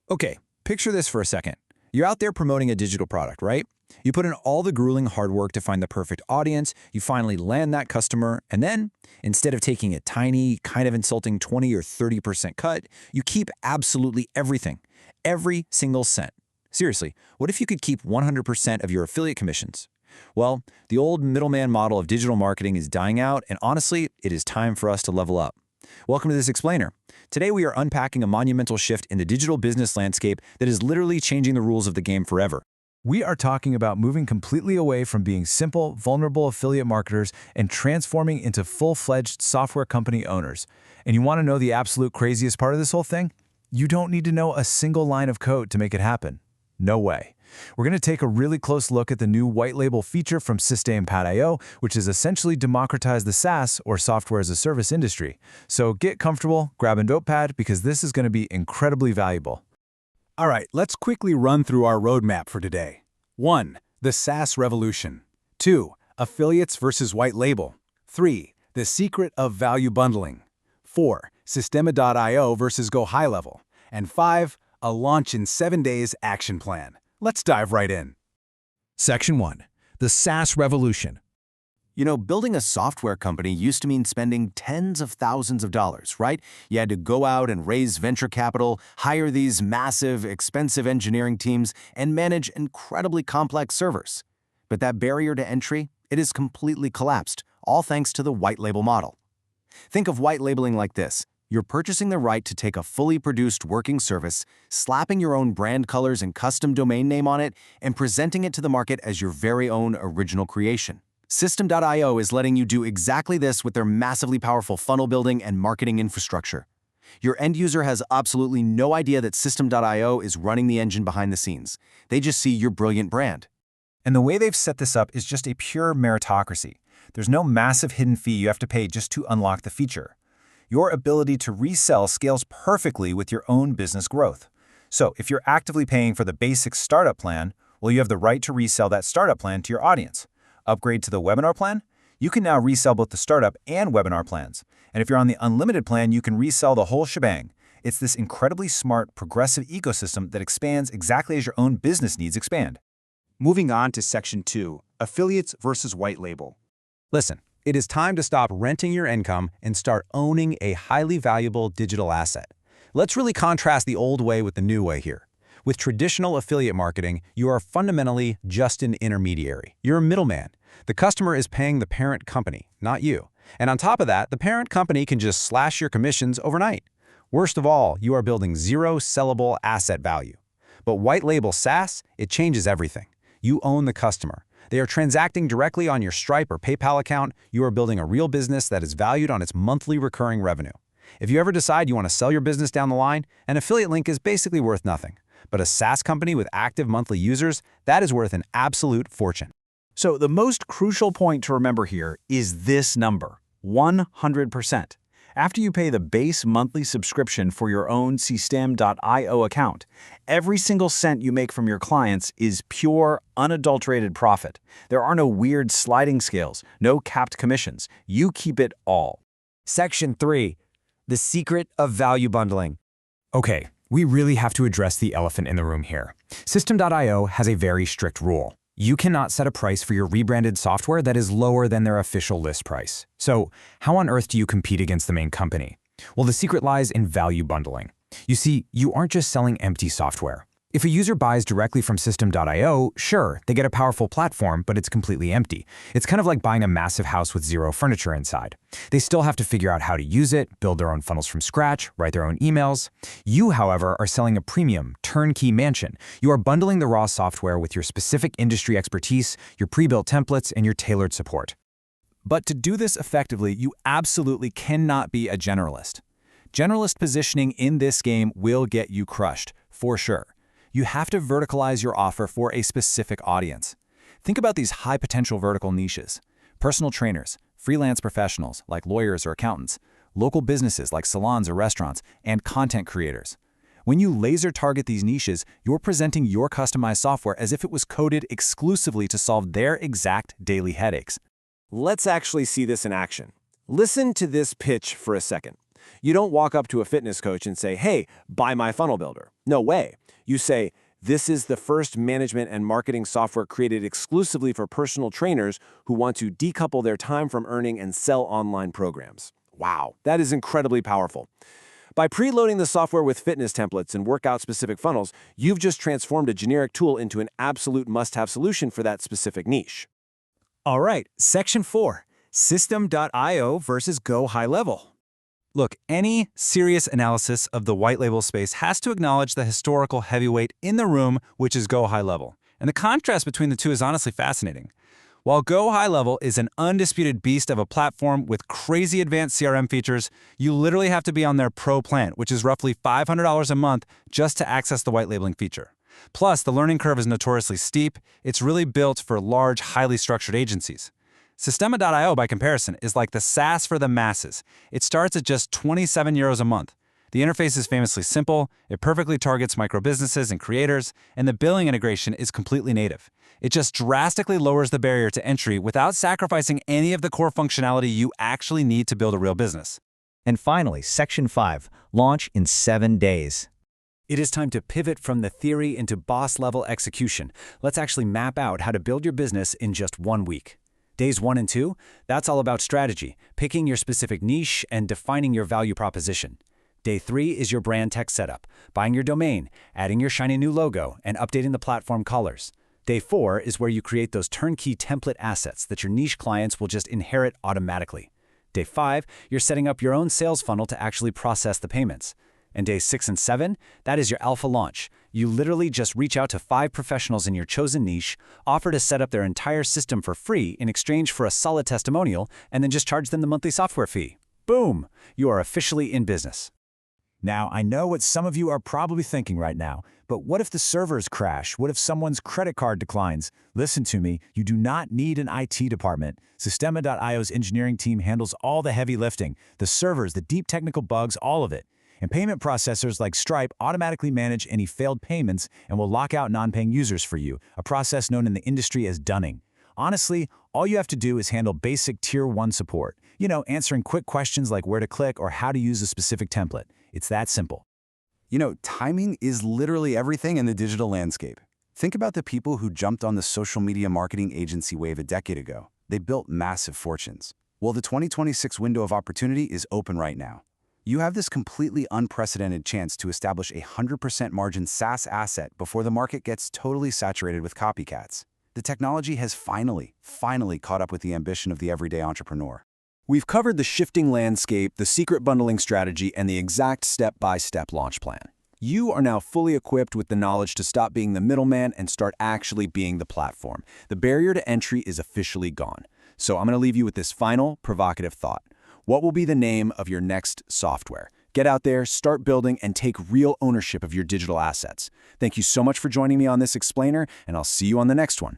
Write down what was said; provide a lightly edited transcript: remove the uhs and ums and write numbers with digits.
Okay, picture this for a second. You're out there promoting a digital product, right? You put in all the grueling hard work to find the perfect audience, you finally land that customer, and then, instead of taking a tiny, kind of insulting 20 or 30% cut, you keep absolutely everything. Every single cent. Seriously, what if you could keep 100% of your affiliate commissions? Well, the old middleman model of digital marketing is dying out, and honestly, it is time for us to level up. Welcome to This Explainer. Today we are unpacking a monumental shift in the digital business landscape that is literally changing the rules of the game forever. We are talking about moving completely away from being simple, vulnerable affiliate marketers and transforming into full-fledged software company owners. And you want to know the absolute craziest part of this whole thing? You don't need to know a single line of code to make it happen. No way. We're going to take a really close look at the new white label feature from System.io, which has essentially democratized the SaaS, or software as a service industry. So get comfortable, grab a notepad, because this is going to be incredibly valuable. All right, let's quickly run through our roadmap for today. 1. The SaaS Revolution. 2. Affiliates versus white label. 3. The secret of value bundling. 4. Systema.io versus Go High Level. And 5. A launch in 7 days action plan. Let's dive right in. Section 1. The SaaS Revolution. You know, building a software company used to mean spending tens of thousands of dollars, right? You had to go out and raise venture capital, hire these massive, expensive engineering teams, and manage incredibly complex servers. But that barrier to entry, it has completely collapsed, all thanks to the white label model. Think of white labeling like this. You're purchasing the right to take a fully produced working service, slapping your own brand colors and custom domain name on it, and presenting it to the market as your very own original creation. System.io is letting you do exactly this with their massively powerful funnel building and marketing infrastructure. Your end user has absolutely no idea that System.io is running the engine behind the scenes. They just see your brilliant brand. And the way they've set this up is just a pure meritocracy. There's no massive hidden fee you have to pay just to unlock the feature. Your ability to resell scales perfectly with your own business growth. So if you're actively paying for the basic startup plan, well, you have the right to resell that startup plan to your audience. Upgrade to the webinar plan? You can now resell both the startup and webinar plans. And if you're on the unlimited plan, you can resell the whole shebang. It's this incredibly smart, progressive ecosystem that expands exactly as your own business needs expand. Moving on to Section 2, Affiliates versus White Label. Listen, it is time to stop renting your income and start owning a highly valuable digital asset. Let's really contrast the old way with the new way here. With traditional affiliate marketing, you are fundamentally just an intermediary. You're a middleman. The customer is paying the parent company, not you. And on top of that, the parent company can just slash your commissions overnight. Worst of all, you are building zero sellable asset value. But white label SaaS, it changes everything. You own the customer. They are transacting directly on your Stripe or PayPal account. You are building a real business that is valued on its monthly recurring revenue. If you ever decide you want to sell your business down the line, an affiliate link is basically worth nothing. But a SaaS company with active monthly users, that is worth an absolute fortune. So the most crucial point to remember here is this number, 100%. After you pay the base monthly subscription for your own System.io account, every single cent you make from your clients is pure, unadulterated profit. There are no weird sliding scales, no capped commissions. You keep it all. Section 3. The secret of value bundling. Okay, we really have to address the elephant in the room here. System.io has a very strict rule. You cannot set a price for your rebranded software that is lower than their official list price. So how on earth do you compete against the main company? Well, the secret lies in value bundling. You see, you aren't just selling empty software. If a user buys directly from System.io, sure, they get a powerful platform, but it's completely empty. It's kind of like buying a massive house with zero furniture inside. They still have to figure out how to use it, build their own funnels from scratch, write their own emails. You, however, are selling a premium, turnkey mansion. You are bundling the raw software with your specific industry expertise, your pre-built templates, and your tailored support. But to do this effectively, you absolutely cannot be a generalist. Generalist positioning in this game will get you crushed, for sure. You have to verticalize your offer for a specific audience. Think about these high-potential vertical niches: personal trainers, freelance professionals like lawyers or accountants, local businesses like salons or restaurants, and content creators. When you laser target these niches, you're presenting your customized software as if it was coded exclusively to solve their exact daily headaches. Let's actually see this in action. Listen to this pitch for a second. You don't walk up to a fitness coach and say, hey, buy my funnel builder. No way. You say, this is the first management and marketing software created exclusively for personal trainers who want to decouple their time from earning and sell online programs. Wow, that is incredibly powerful. By preloading the software with fitness templates and workout-specific funnels, you've just transformed a generic tool into an absolute must-have solution for that specific niche. All right, Section 4, System.io versus Go High Level. Look, any serious analysis of the white label space has to acknowledge the historical heavyweight in the room, which is Go High Level. And the contrast between the two is honestly fascinating. While Go High Level is an undisputed beast of a platform with crazy advanced CRM features, you literally have to be on their Pro plan, which is roughly $500 a month just to access the white labeling feature. Plus, the learning curve is notoriously steep. It's really built for large, highly structured agencies. Systema.io, by comparison, is like the SaaS for the masses. It starts at just 27 euros a month. The interface is famously simple, it perfectly targets micro-businesses and creators, and the billing integration is completely native. It just drastically lowers the barrier to entry without sacrificing any of the core functionality you actually need to build a real business. And finally, Section 5, launch in 7 days. It is time to pivot from the theory into boss-level execution. Let's actually map out how to build your business in just 1 week. Days 1 and 2, that's all about strategy, picking your specific niche and defining your value proposition. Day 3 is your brand tech setup, buying your domain, adding your shiny new logo, and updating the platform colors. Day 4 is where you create those turnkey template assets that your niche clients will just inherit automatically. Day 5, you're setting up your own sales funnel to actually process the payments. And days 6 and 7, that is your alpha launch. You literally just reach out to 5 professionals in your chosen niche, offer to set up their entire system for free in exchange for a solid testimonial, and then just charge them the monthly software fee. Boom! You are officially in business. Now, I know what some of you are probably thinking right now, but what if the servers crash? What if someone's credit card declines? Listen to me, you do not need an IT department. Systema.io's engineering team handles all the heavy lifting, the servers, the deep technical bugs, all of it. And payment processors like Stripe automatically manage any failed payments and will lock out non-paying users for you, a process known in the industry as dunning. Honestly, all you have to do is handle basic Tier 1 support. You know, answering quick questions like where to click or how to use a specific template. It's that simple. You know, timing is literally everything in the digital landscape. Think about the people who jumped on the social media marketing agency wave a decade ago. They built massive fortunes. Well, the 2026 window of opportunity is open right now. You have this completely unprecedented chance to establish a 100% margin SaaS asset before the market gets totally saturated with copycats. The technology has finally caught up with the ambition of the everyday entrepreneur. We've covered the shifting landscape, the secret bundling strategy, and the exact step-by-step launch plan. You are now fully equipped with the knowledge to stop being the middleman and start actually being the platform. The barrier to entry is officially gone. So I'm going to leave you with this final, provocative thought. What will be the name of your next software? Get out there, start building, and take real ownership of your digital assets. Thank you so much for joining me on this explainer, and I'll see you on the next one.